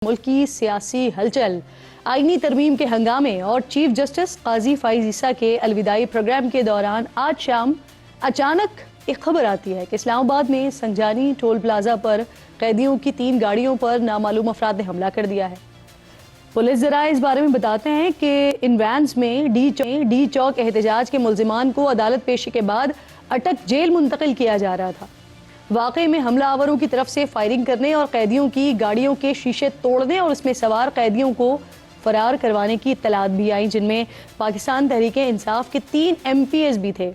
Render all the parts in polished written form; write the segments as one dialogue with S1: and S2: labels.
S1: मुल्क की सियासी हलचल, आईनी तरमीम के हंगामे और चीफ जस्टिस काजी फाइज ईसा के अलविदाई प्रोग्राम के दौरान आज शाम अचानक एक खबर आती है कि इस्लामाबाद में संजानी टोल प्लाजा पर कैदियों की 3 गाड़ियों पर नामालूम अफराद ने हमला कर दिया है। पुलिस जरा इस बारे में बताते हैं कि इन वैन्स में डी चौक एहतजाज के मुल्जिमान को अदालत पेशी के बाद अटक जेल मुंतकिल किया जा रहा था। वाकई में हमलावरों की तरफ से फायरिंग करने और कैदियों की गाड़ियों के शीशे तोड़ने और उसमें सवार कैदियों को फरार करवाने की इत्तलात भी आई, जिनमें पाकिस्तान तहरीके इंसाफ के 3 MPs भी थे।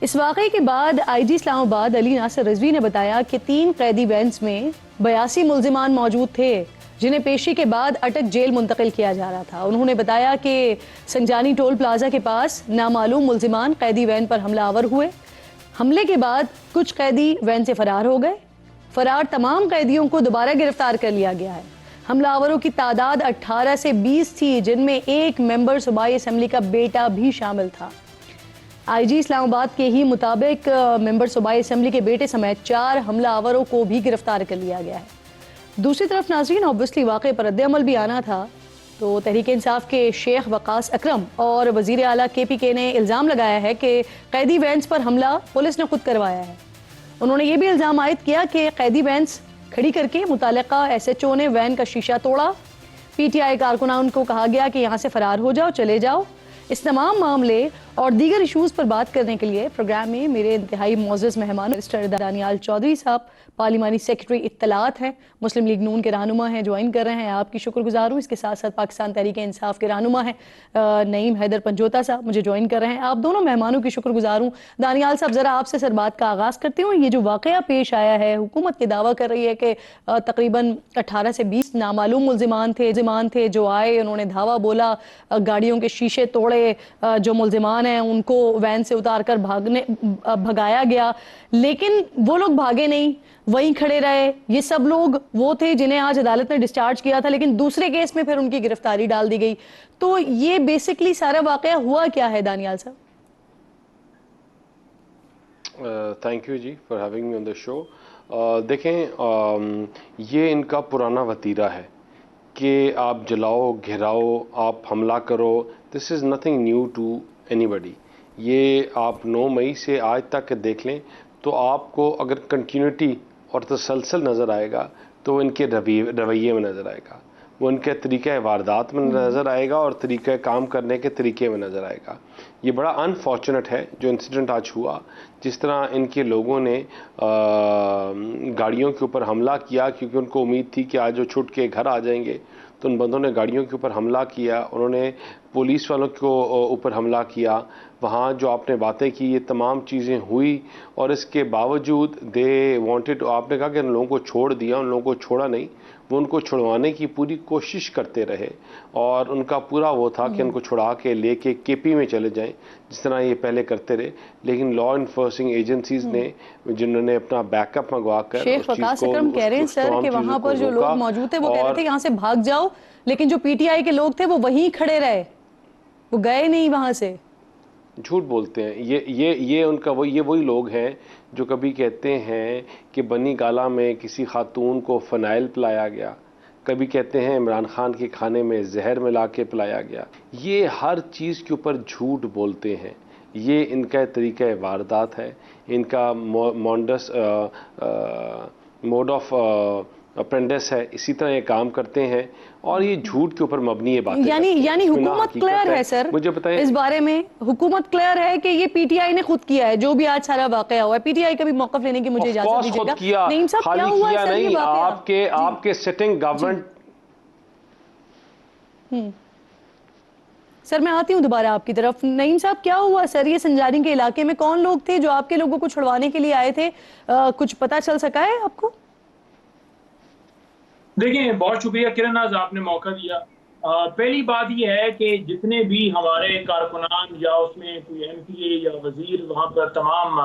S1: इस वाकई के बाद IG इस्लामाबाद अली नासिर रिजवी ने बताया कि 3 कैदी वैन्स में 82 मुल्जिमान मौजूद थे, जिन्हें पेशी के बाद अटक जेल मुंतकिल किया जा रहा था। उन्होंने बताया कि संजानी टोल प्लाजा के पास नामालूम मुल्जिमान कैदी वैन पर हमलावर हुए। हमले के बाद कुछ कैदी वैन से फरार हो गए। फरार तमाम कैदियों को दोबारा गिरफ्तार कर लिया गया है। हमलावरों की तादाद 18 से 20 थी, जिनमें एक मेंबर सूबाई असेंबली का बेटा भी शामिल था। IG इस्लामाबाद के ही मुताबिक मेंबर सूबाई असेंबली के बेटे समेत 4 हमलावरों को भी गिरफ्तार कर लिया गया है। दूसरी तरफ नाज़रीन, ऑब्वियसली वाक़े पर रद्द-ए-अमल भी आना था, तो तहरीक इंसाफ के शेख वकास अकरम और वज़ीर आला KPK ने इल्ज़ाम लगाया है कि कैदी वैन्स पर हमला पुलिस ने खुद करवाया है। उन्होंने ये भी इल्ज़ाम आयद किया कि कैदी वैन्स खड़ी करके मुतालिका SHO ने वैन का शीशा तोड़ा। PTI कारकुनान को कहा गया कि यहाँ से फरार हो जाओ, चले जाओ। इस तमाम मामले और दीगर इशूज़ पर बात करने के लिए प्रोग्राम में मेरे इंतहाई मोअज़्ज़ज़ मेहमान मिस्टर दानियाल चौधरी साहब, पार्लिमानी सेक्रेटरी इत्तलात हैं, मुस्लिम लीग नून के रहनुमा हैं, ज्वाइन कर रहे हैं। आपकी शुक्रगुजार हूँ। इसके साथ साथ पाकिस्तान तहरीक इंसाफ के रहनुमा हैं नईम हैदर पंजोता साहब, मुझे ज्वाइन कर रहे हैं। आप दोनों मेहमानों की शुक्रगुजार हूँ। दानियाल साहब, ज़रा आपसे सर बात का आगाज़ करती हूँ। ये जो वाक़या पेश आया है, हुकूमत ये दावा कर रही है कि तकरीबन 18 से 20 नामालूम मुल्जिमान थे जो आए, उन्होंने धावा बोला, गाड़ियों के शीशे तोड़े, जो मुल्जिमान हैं उनको वैन से उतार कर भगाया गया, लेकिन वो लोग भागे नहीं, वहीं खड़े रहे। ये सब लोग वो थे जिन्हें आज अदालत ने डिस्चार्ज किया था, लेकिन दूसरे केस में फिर उनकी गिरफ्तारी डाल दी गई। तो ये बेसिकली सारा वाकया हुआ क्या है दानियाल साहब?
S2: थैंक यू जी for having me on the show. देखें, ये इनका पुराना वतीरा है कि आप जलाओ, घिराओ, आप हमला करो। This is nothing new to anybody. ये आप 9 मई से आज तक देख लें तो आपको अगर कंटिन्यूटी और तसलसल नज़र आएगा तो इनके रवैये में नज़र आएगा, वो इनके तरीक़े वारदात में नज़र आएगा और तरीक़े काम करने के तरीके में नज़र आएगा। ये बड़ा अनफॉर्चुनेट है जो इंसिडेंट आज हुआ, जिस तरह इनके लोगों ने गाड़ियों के ऊपर हमला किया, क्योंकि उनको उम्मीद थी कि आज वो छुट के घर आ जाएंगे। तो उन बंदों ने गाड़ियों के ऊपर हमला किया, उन्होंने पुलिस वालों के ऊपर हमला किया। वहाँ जो आपने बातें की, ये तमाम चीज़ें हुई और इसके बावजूद दे वांटेड, आपने कहा कि उन लोगों को छोड़ दिया, उन लोगों को छोड़ा नहीं, वो उनको छुड़वाने की पूरी कोशिश करते रहे और उनका पूरा वो था कि उनको छुड़ा के लेके KP में चले जाएं, जिस तरह ये पहले करते रहे। लेकिन लॉ इन्फोर्सिंग एजेंसीज ने, जिन्होंने अपना बैकअप मंगवा कर
S1: शेख वकास अकरम कह रहे हैं सर कि वहाँ पर जो लोग मौजूद थे वो कह रहे थे यहाँ से भाग जाओ, लेकिन जो PTI के लोग थे वो वहीं खड़े रहे, वो गए नहीं वहाँ से।
S2: झूठ बोलते हैं ये उनका ये वही लोग हैं जो कभी कहते हैं कि बनी गाला में किसी खातून को फ़नाइल पिलाया गया, कभी कहते हैं इमरान खान के खाने में जहर मिला के पिलाया गया। ये हर चीज़ के ऊपर झूठ बोलते हैं। ये इनका तरीक़ा वारदात है, इनका मोड ऑफ अप्रेंटिस है, इसी तरह ये काम करते हैं और ये झूठ के ऊपर मबनी है बातें।
S1: यानी हुकूमत क्लियर है सर, मुझे बताएं इस बारे में। हुकूमत क्लियर है कि ये PTI ने खुद किया है, जो भी आज सारा वाकया हुआ है। PTI का भी मौक़िफ़ लेने की मुझे इजाज़त दीजिएगा। नईम साहब, क्या हुआ सर ये वाकया?
S2: आपके सिटिंग गवर्नमेंट।
S1: सर मैं आती हूँ दोबारा आपकी तरफ। नईम साहब, क्या हुआ सर ये संजानी के इलाके में? कौन लोग थे जो आपके लोगों को छुड़वाने के लिए आए थे? कुछ पता चल सका है आपको?
S3: देखिए, बहुत शुक्रिया किरण, आज आपने मौका दिया। पहली बात यह है कि जितने भी हमारे कारकुनान या उसमें कोई MPA या वजीर, वहाँ पर तमाम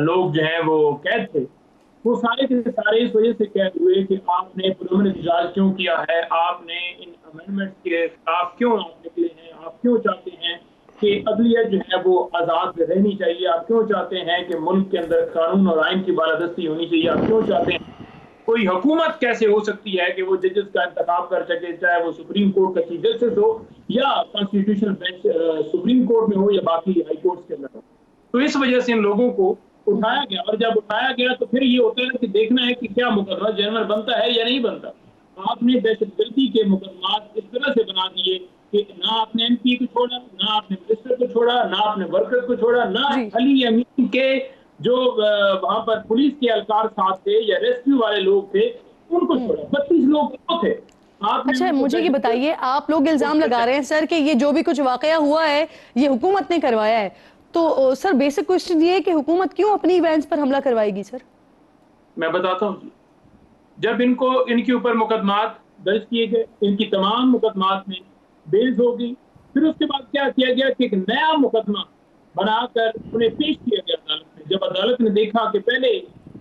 S3: लोग जो हैं वो कैद थे, वो सारे के सारे इस वजह से कैद हुए कि आपने पुरअमन एहतजाज क्यों किया है, आपने इन अमेंडमेंट्स के खिलाफ क्यों आप निकले हैं, आप क्यों चाहते हैं कि अदलियत जो है वो आज़ाद रहनी चाहिए, आप क्यों चाहते हैं कि मुल्क के अंदर कानून और आइन की बालादस्ती होनी चाहिए, आप क्यों चाहते हैं कोई हुकूमत कैसे हो सकती है कि वो जजेस का इंतखाब कर सके, चाहे वो सुप्रीम कोर्ट का चीफ जस्टिस हो या कॉन्स्टिट्यूशनल बेंच सुप्रीम कोर्ट में हो या बाकी हाई कोर्ट के अंदर हो। तो इस वजह से इन लोगों को उठाया गया, और जब उठाया गया तो फिर ये होता है कि देखना है कि क्या मुकदमा जनरल बनता है या नहीं बनता। आपने दहशतगर्दी के मुकदमात इस तरह से बना दिए कि ना आपने एमपी को छोड़ा, ना आपने मिनिस्टर को छोड़ा, ना आपने वर्कर को छोड़ा, ना अली अमीन के जो वहां पर पुलिस के एहलकार साथ थे या रेस्क्यू वाले लोग थे उनको छोड़ा। 32 लोग तो थे।
S1: अच्छा, मुझे ये बताइए, आप लोग इल्जाम लगा रहे हैं सर कि ये जो भी कुछ वाकया हुआ है ये हुकूमत ने करवाया है, तो सर बेसिक क्वेश्चन ये है कि हुकूमत क्यों अपनी वैन्स पर हमला करवाएगी? सर
S3: मैं बताता हूँ जी, जब इनके ऊपर मुकदमात दर्ज किए गए, इनकी तमाम मुकदमात में बेल हो गई, फिर उसके बाद क्या किया गया कि एक नया मुकदमा बनाकर उन्हें पेश किया गया अदालत में। जब अदालत ने देखा कि पहले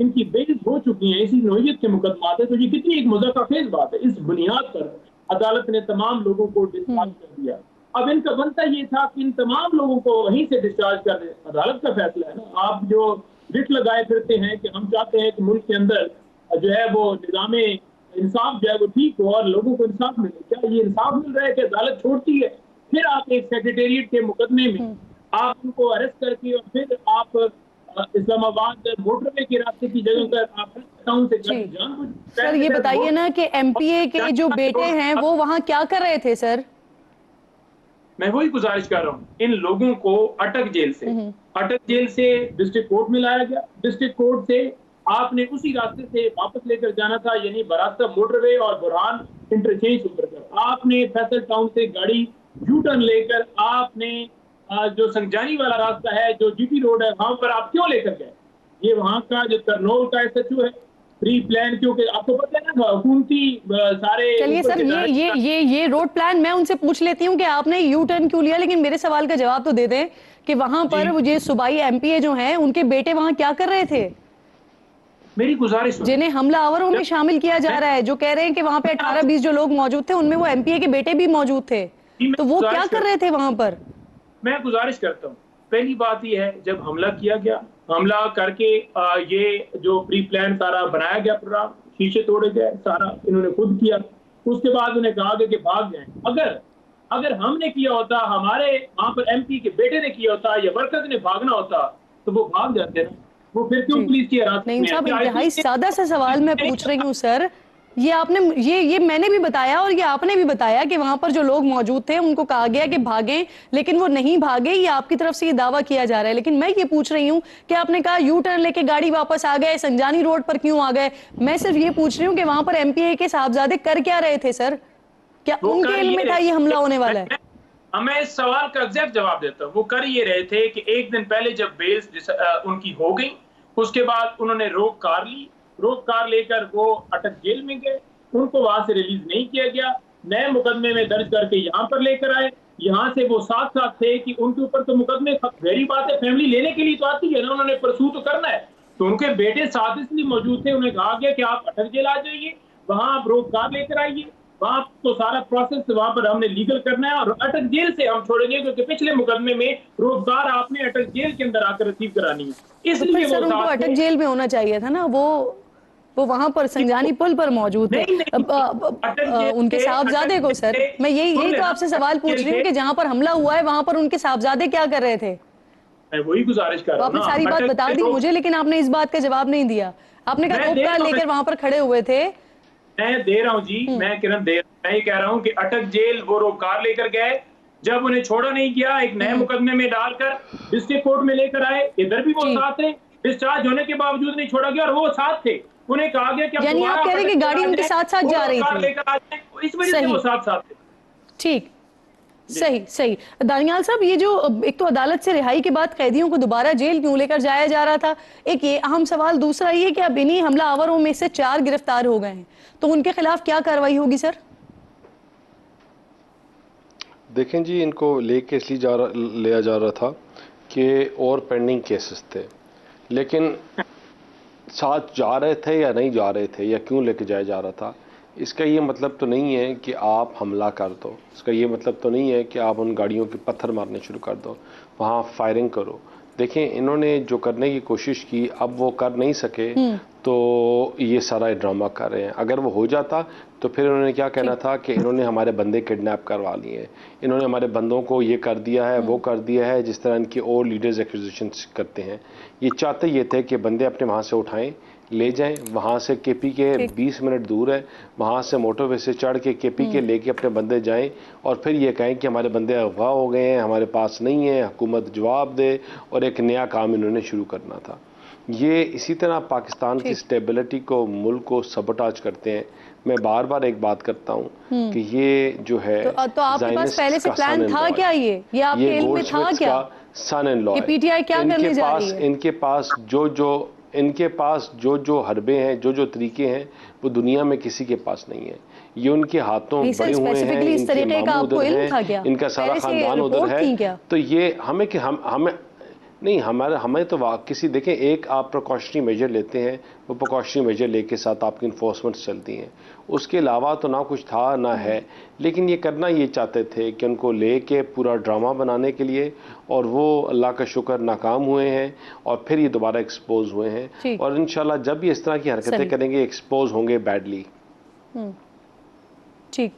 S3: इनकी बेल हो चुकी है, इसी नौयत के मुकदमात है, तो ये कितनी एक मुज़क्क़फ़ेज़ बात है। इस बुनियाद पर अदालत ने तमाम लोगों को डिस्चार्ज कर दिया। अब इनका बनता ये था कि इन तमाम लोगों को वहीं से डिस्चार्ज कर दे। अदालत का फैसला है ना। आप जो रिट लगाए फिरते हैं कि हम चाहते हैं कि मुल्क के अंदर जो है वो निज़ाम इंसाफ जो है वो ठीक हो और लोगों को इंसाफ मिले, क्या ये इंसाफ मिल रहा है कि अदालत छोड़ती है? फिर आप एक सेक्रेटेरिएट के मुकदमे में आप उनको अरेस्ट करके और फिर आप इस्लामाबाद मोटरवे के रास्ते की जगह पर आप टाउन से जान।
S1: सर ये बताइए ना कि एमपीए के जो बेटे हैं वो वहाँ क्या कर रहे थे? सर
S3: मैं वही गुजारिश कर रहा हूँ, इन लोगों को अटक जेल से डिस्ट्रिक्ट कोर्ट में लाया गया। डिस्ट्रिक्ट कोर्ट से आपने उसी रास्ते से वापस लेकर जाना था, यानी बरास्ता मोटरवे और बुरहान इंटरचेंज उतरकर आपने फैसल टाउन से गाड़ी यू टर्न लेकर आपने जो संगजानी वाला रास्ता है, जो जीटी रोड है, वहां पर आप क्यों लेकर गए? ये वहां का जो करनौल का एसएचओ है, प्री प्लान, क्योंकि आपको पता है ना हुकूमती सारे।
S1: चलिए सर, ये रोड प्लान मैं उनसे पूछ लेती हूँ कि आपने यू टर्न क्यों लिया, लेकिन मेरे सवाल का जवाब तो दे दें कि वहां पर ये सूबाई एमपीए जो हैं उनके बेटे वहां क्या कर रहे थे?
S3: मेरी गुजारिश,
S1: जिन्हें हमलावरों में शामिल किया जा रहा है, जो कह रहे हैं कि वहां पे 18-20 जो लोग मौजूद थे उनमें वो एमपीए के बेटे भी मौजूद थे, तो वो क्या कर रहे थे वहां पर? मैं
S3: गुजारिश करता हूँ, पहली बात यह है जब हमला किया गया, हमला करके ये जो प्री प्लान सारा बनाया गया प्रोग्राम, शीशे तोड़े गए, सारा इन्होंने खुद किया। उसके बाद उन्हें कहा गया कि भाग जाएं। अगर हमने किया होता, हमारे वहां पर एमपी के बेटे ने किया होता या वर्कर्स ने भागना होता तो वो भाग जाते ना। वो फिर क्यों पुलिस की हिरासत में?
S1: नहीं साहब, इंतहाई सादा सा सवाल मैं पूछ रही हूँ सर। ये आपने ये मैंने भी बताया और ये आपने भी बताया कि वहां पर जो लोग मौजूद थे उनको कहा गया कि भागें, लेकिन वो नहीं भागे। ये आपकी तरफ से ये दावा किया जा रहा है, लेकिन मैं ये पूछ रही हूँ कि आपने कहा यू टर्न लेके गाड़ी वापस आ गए, संजानी रोड पर क्यों आ गए? मैं सिर्फ ये पूछ रही हूँ कि वहां पर एमपीए के साहबजादे कर क्या रहे थे सर? क्या उनके इल्म में था ये हमला होने वाला है?
S3: मैं इस सवाल का एग्जैक्ट जवाब देता हूँ। वो कर ये रहे थे कि एक दिन पहले जब बेल्स उनकी हो गई, उसके बाद उन्होंने रोक कार ली, रोक कार लेकर वो अटक जेल में गए, उनको वहां से रिलीज नहीं किया गया, नए मुकदमे में दर्ज करके यहाँ पर लेकर आए। यहाँ से वो साथ साथ थे कि उनके ऊपर तो मुकदमे, गहरी बात है, फैमिली लेने के लिए तो आती है ना, उन्होंने परसू तो करना है। तो उनके बेटे साथ इसलिए मौजूद थे, उन्हें कहा गया कि आप अटक जेल आ जाइए, वहां आप रोक कार लेकर आइए, वहां तो सारा प्रोसेस वहां पर हमने लीगल करना है और अटक जेल से हम छोड़ेंगे, क्योंकि पिछले मुकदमे में रोजगार आपने अटक जेल के अंदर आकर रिसीव करानी है। इसलिए
S1: तो उनको अटक जेल में होना चाहिए था ना, वो वहां पर संजानी पुल पर मौजूद थे। उनके साहबजादे को सर, मैं यही तो आपसे सवाल पूछ रही हूँ कि जहां पर हमला हुआ है वहां पर उनके साहबजादे क्या कर रहे थे?
S3: मैं वही गुजारिश कर रहा हूं।
S1: आपने सारी बात बता दी मुझे, लेकिन आपने इस बात का जवाब नहीं दिया। आपने कहा रोक कार लेकर वहां पर खड़े हुए थे।
S3: मैं दे रहा हूं जी, मैं किरण मैं ये कह रहा हूं कि अटक जेल वो रोक कार लेकर गए, जब उन्हें छोड़ा नहीं गया, एक नए मुकदमे में डालकर डिस्ट्रिक्ट कोर्ट में लेकर आए, इधर भी वो साथ थे, डिस्चार्ज होने के बावजूद नहीं छोड़ा गया और वो साथ थे। उन्हें कहा गया कि
S1: यानी आप कह रहे हैं कि गाड़ी उनके साथ साथ जा रही थी,
S3: इस वजह से वो साथ साथ थे।
S1: ठीक, सही। दानियाल साहब, ये जो एक तो अदालत से रिहाई के बाद कैदियों को दोबारा जेल क्यों लेकर जाया जा रहा था, एक ये अहम सवाल। दूसरा ये कि अब इन्हीं हमलावरों में से 4 गिरफ्तार हो गए हैं, तो उनके खिलाफ क्या कार्रवाई होगी सर?
S2: देखें जी, इनको लेके इसलिए लिया जा रहा था कि और पेंडिंग केसेस थे, लेकिन साथ जा रहे थे या नहीं जा रहे थे या क्यों लेके जाया जा रहा था, इसका ये मतलब तो नहीं है कि आप हमला कर दो। इसका ये मतलब तो नहीं है कि आप उन गाड़ियों के पत्थर मारने शुरू कर दो, वहाँ फायरिंग करो। देखें, इन्होंने जो करने की कोशिश की, अब वो कर नहीं सके तो ये सारा ड्रामा कर रहे हैं। अगर वो हो जाता तो फिर इन्होंने क्या कहना था कि इन्होंने हमारे बंदे किडनैप करवा लिए हैं, इन्होंने हमारे बंदों को ये कर दिया है, वो कर दिया है, जिस तरह इनके और लीडर्स एक्विजिशन करते हैं। ये चाहते ये थे कि बंदे अपने वहाँ से उठाएं, ले जाएं, वहाँ से केपी के 20 मिनट दूर है, वहाँ से मोटरवे से चढ़ के केपी के लेके अपने बंदे जाएं और फिर ये कहें कि हमारे बंदे अगवा हो गए हैं, हमारे पास नहीं है, हुकूमत जवाब दे, और एक नया काम इन्होंने शुरू करना था। ये इसी तरह पाकिस्तान की स्टेबिलिटी को, मुल्क को सबोटाज करते हैं। मैं बार बार एक बात करता हूँ कि ये जो है
S1: तो आपके पास पहले से प्लान था क्या? ये आपके इल्म में था क्या?
S2: सन इन लॉ,
S1: पीटीआई क्या करने जा रही है?
S2: इनके पास जो हरबे हैं, जो तरीके हैं, वो दुनिया में किसी के पास नहीं है। ये उनके हाथों बड़े हुए हैं,
S1: इस तरीके का आपको इल्म था क्या?
S2: इनका सारा खानदान उधर है। तो ये हमें तो किसी, देखें, एक आप प्रिकॉशनरी मेजर लेते हैं, वो प्रिकॉशनरी मेजर लेके साथ आपकी इन्फोर्समेंट चलती हैं, उसके अलावा तो ना कुछ था ना है। लेकिन ये करना ये चाहते थे कि उनको लेके पूरा ड्रामा बनाने के लिए, और वो अल्लाह का शुक्र नाकाम हुए हैं और फिर ये दोबारा एक्सपोज हुए हैं। और इंशाल्लाह जब ये इस तरह की हरकतें करेंगे, एक्सपोज होंगे बैडली।
S1: ठीक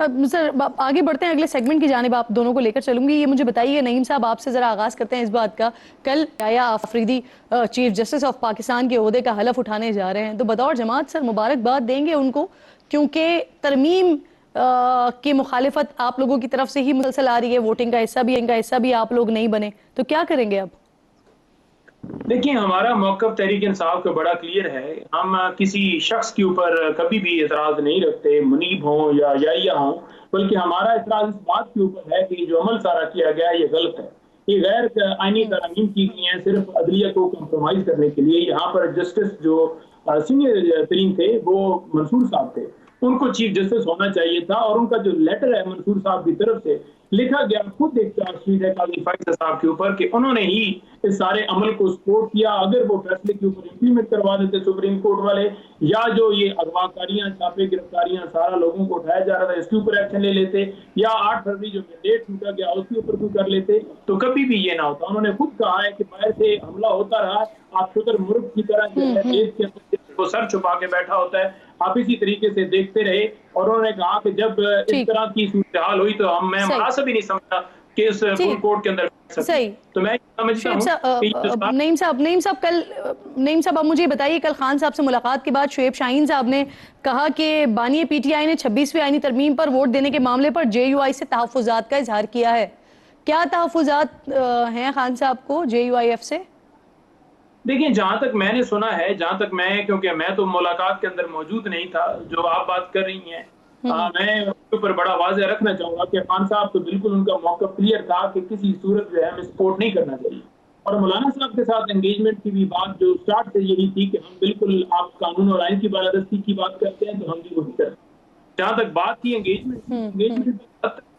S1: सर, आगे बढ़ते हैं अगले सेगमेंट की जानिब, आप दोनों को लेकर चलूंगी। ये मुझे बताइए नईम साहब, आपसे जरा आगाज करते हैं इस बात का। कल आया Afridi chief justice of Pakistan के ओहदे का हलफ उठाने जा रहे हैं, तो बतौर जमात सर मुबारकबाद देंगे उनको, क्योंकि तरमीम की मुखालिफत आप लोगों की तरफ से ही मुसलसल आ रही है, वोटिंग का हिस्सा भी आप लोग नहीं बने, तो क्या करेंगे अब?
S3: देखिए, हमारा मौक़िफ़ तहरीक इंसाफ का बड़ा क्लियर है। हम किसी शख्स के ऊपर कभी भी एतराज़ नहीं रखते, मुनीब हों या याहिया हों, बल्कि हमारा एतराज़ इस बात के ऊपर है कि जो अमल सारा किया गया ये गलत है। ये गैर आईनी तरमीम की गई हैं सिर्फ अदलिया को कंप्रोमाइज़ करने के लिए। यहाँ पर जस्टिस जो सीनियर तरीन थे वो मंसूर साहब थे, उनको चीफ जस्टिस होना चाहिए था, और उनका जो लेटर है मंसूर साहब की तरफ से लिखा गया, खुद एक चार्जशीट है काजी फाइज़ साहब के ऊपर कि उन्होंने ही इस सारे अमल को सपोर्ट किया। अगर वो फैसले के ऊपर इंप्लीमेंट करवा देते सुप्रीम कोर्ट वाले, या जो ये अगवाकारियां, छापे, गिरफ्तारियां, सारा लोगों को उठाया जा रहा था, इसके ऊपर एक्शन ले लेते, या 8 फरवरी जो मैंडेट टूटा गया उसके ऊपर कोई कर लेते, तो कभी भी ये ना होता। उन्होंने खुद कहा है कि बाहर से हमला होता रहा, आप शुक्र मुर्ग की तरह जो है देश के अंदर को सर छुपा के बैठा होता है, आप इसी तरीके से देखते रहे। और उन्होंने कहा कि जब इस तरह की सूरत हाल हुई तो मैं मुनासिब ही नहीं समझा कि इस फुल कोर्ट के अंदर सही। तो मैं समझता हूं
S1: नईम साहब आप मुझे बताइए, कल खान साहब से मुलाकात के बाद शुएब शाहीन साहब ने कहा कि बानी पीटीआई ने 26वीं आईनी तरमीम पर वोट देने के मामले पर जेयूआई से तहफ्फुजात का इजहार किया है। क्या तहफ्फुजात हैं खान साहब को जेयूआईएफ से?
S3: देखिए, जहां तक मैंने सुना है, क्योंकि मैं तो मुलाकात के अंदर मौजूद नहीं था, जो आप बात कर रही हैं, मैं उसके ऊपर बड़ा वाज़ेह रखना चाहूंगा कि खान साहब तो बिल्कुल उनका मौक़िफ़ क्लियर था कि किसी सूरत जो है हमें सपोर्ट नहीं करना चाहिए। और मौलाना साहब के साथ एंगेजमेंट की भी बात जो स्टार्ट से यही थी कि हम बिल्कुल, आप कानून और आइन की बालादस्ती की बात करते हैं तो हम भी वही करते हैं। जहाँ तक बात थी एंगेजमेंट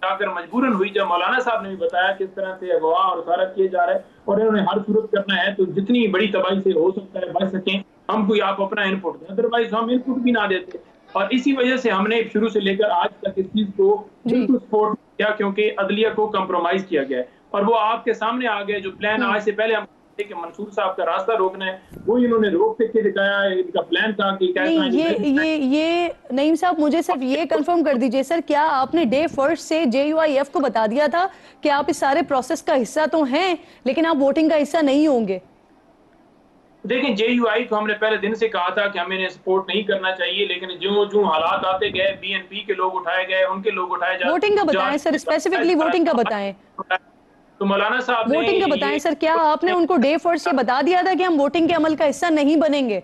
S3: जाकर मजबूरन हुई, जब मौलाना साहब ने भी बताया किस तरह से अगवा और सारा किया जा रहा है और इन्होंने हर सूरत करना है, तो जितनी बड़ी तबाही से हो सकता है बच सकें, हम कोई आप अपना इनपुट दें, अदरवाइज हम इनपुट भी ना देते। और इसी वजह से हमने शुरू से लेकर आज तक इस चीज को बिल्कुल सपोर्ट किया, क्योंकि अदलिया को कंप्रोमाइज किया गया है। और वो आपके सामने आ गए, जो प्लान आज से पहले हम कि मंसूर साहब का रास्ता रोकना है, वो इन्होंने रोक के दिखाया। इनका प्लान था कि
S1: ये नईम साहब, मुझे सिर्फ ये कंफर्म कर दीजिए सर, क्या आपने डे फर्स्ट से जेयूआईएफ को बता दिया था कि आप इस सारे प्रोसेस का हिस्सा तो हैं, लेकिन आप वोटिंग का हिस्सा नहीं होंगे?
S3: देखिए, जेयूआई को हमने पहले दिन से कहा था कि हमें सपोर्ट नहीं करना चाहिए, लेकिन जो हालात आते गए, बीएनपी के लोग उठाए गए, उनके लोग उठाए जाते।
S1: वोटिंग का बताएं सर, स्पेसिफिकली वोटिंग का बताएं।
S3: तो मौलाना साहब
S1: वोटिंग का बताएं सर, क्या आपने उनको डे फर्स्ट से बता दिया था कि हम वोटिंग के अमल का हिस्सा नहीं बनेंगे?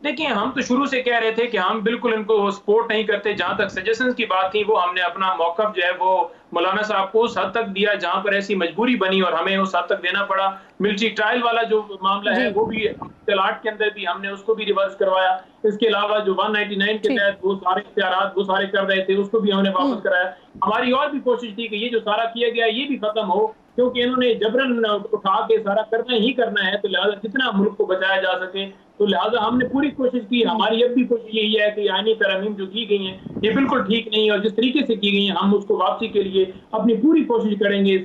S3: देखिए, हम तो शुरू से कह रहे थे कि हम बिल्कुल इनको सपोर्ट नहीं करते। जहां तक सजेशंस की बात थी, वो हमने अपना मौक़िफ़ जो है वो मौलाना साहब को उस हद तक दिया जहां पर ऐसी मजबूरी बनी और हमें उस हद तक देना पड़ा। मिलिट्री ट्रायल वाला जो मामला है वो भी तलाट के अंदर भी हमने उसको भी रिवर्स करवाया। इसके अलावा जो 199 के तहत वो सारे इख्तियारात वो सारे कर रहे थे, उसको भी हमने वापस कराया। हमारी और भी कोशिश थी कि ये जो सारा किया गया ये भी खत्म हो, क्योंकि इन्होंने जबरन उठा के सारा करना ही करना है, तो लिहाजा जितना मुल्क को बचाया जा सके, तो लिहाजा हमने पूरी कोशिश की। हमारी अब भी कोशिश यही है कि आईनी तरमीम जो की गई हैं ये बिल्कुल ठीक नहीं है, और जिस तरीके से की गई हैं हम उसको वापसी के लिए अपनी पूरी कोशिश करेंगे।